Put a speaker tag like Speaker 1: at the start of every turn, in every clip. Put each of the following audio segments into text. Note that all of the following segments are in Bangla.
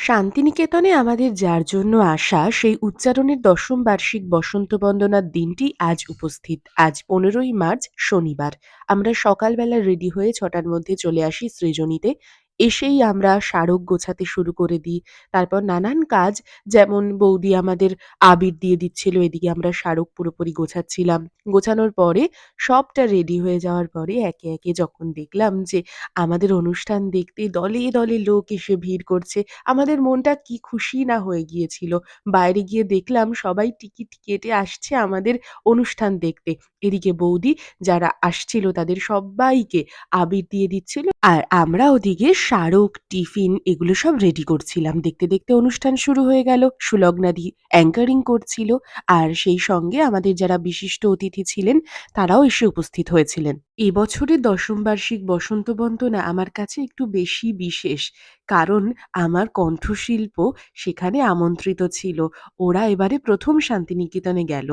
Speaker 1: শান্তিনিকেতনে আমাদের যার জন্য আসা সেই উচ্চারণের ১০ম বার্ষিক বসন্ত বন্দনার দিনটি আজ উপস্থিত। আজ ১৫ই মার্চ শনিবার। আমরা সকালবেলা রেডি হয়ে ৬টার মধ্যে চলে আসি সৃজনীতে। এসেই আমরা স্মারক গোছাতে শুরু করে দিই। তারপর নানান কাজ যেমন বৌদি আমাদের আবির দিয়ে দিচ্ছিল, এদিকে আমরা স্মারক পুরোপুরি গোছাচ্ছিলাম। গোছানোর পরে সবটা রেডি হয়ে যাওয়ার পরে একে, একে যখন দেখলাম যে আমাদের অনুষ্ঠান দেখতে দলে, দলে লোক এসে ভিড় করছে, আমাদের মনটা কি খুশি না হয়ে গিয়েছিল। বাইরে গিয়ে দেখলাম সবাই টিকিট কেটে আসছে আমাদের অনুষ্ঠান দেখতে। এদিকে বৌদি যারা আসছিল তাদের সব্বাইকে আবির দিয়ে দিচ্ছিল। আর আমরা ওদিকে স্মারক, টিফিন এগুলো সব রেডি করছিলাম। দেখতে, দেখতে অনুষ্ঠান শুরু হয়ে গেল। সুলগ্নাদি অ্যাঙ্কারিং করছিল। আর সেই সঙ্গে আমাদের যারা বিশিষ্ট অতিথি ছিলেন তারাও এসে উপস্থিত হয়েছিলেন। এবছরের ১০ম বার্ষিক বসন্ত বন্দনা আমার কাছে একটু বেশি বিশেষ। কারণ আমার কণ্ঠশিল্প সেখানে আমন্ত্রিত ছিল। ওরা এবারে ১ম শান্তিনিকেতনে গেল।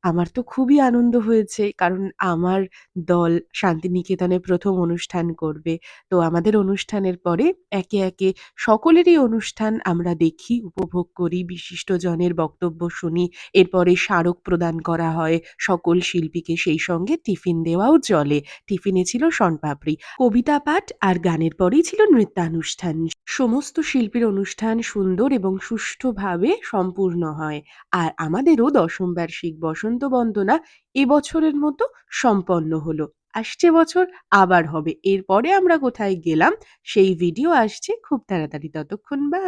Speaker 1: আমার তো খুবই আনন্দ হয়েছে। কারণ আমার দল শান্তিনিকেতনে ১ম অনুষ্ঠান করবে। তো আমাদের অনুষ্ঠানের পরে একে, একে সকলেরই অনুষ্ঠান আমরা দেখি, উপভোগ করি, বিশিষ্টজনের বক্তব্য শুনি। এরপরে স্মারক প্রদান করা হয় সকল শিল্পীকে। সেই সঙ্গে টিফিন দেওয়াও চলে। টিফিনে ছিল শণপাপড়ি, কবিতা পাঠ আর গানের পরেই ছিল নৃত্যানুষ্ঠান। সমস্ত শিল্পীর অনুষ্ঠান সুন্দর এবং সুষ্ঠুভাবে সম্পূর্ণ হয়। আর আমাদেরও ১০ম বার্ষিক বসন্ত বন্দনা এবছরের মতো সম্পন্ন হলো। আসছে বছর আবার হবে। এরপরে আমরা কোথায় গেলাম সেই ভিডিও আসছে খুব তাড়াতাড়ি। ততক্ষণ বাই।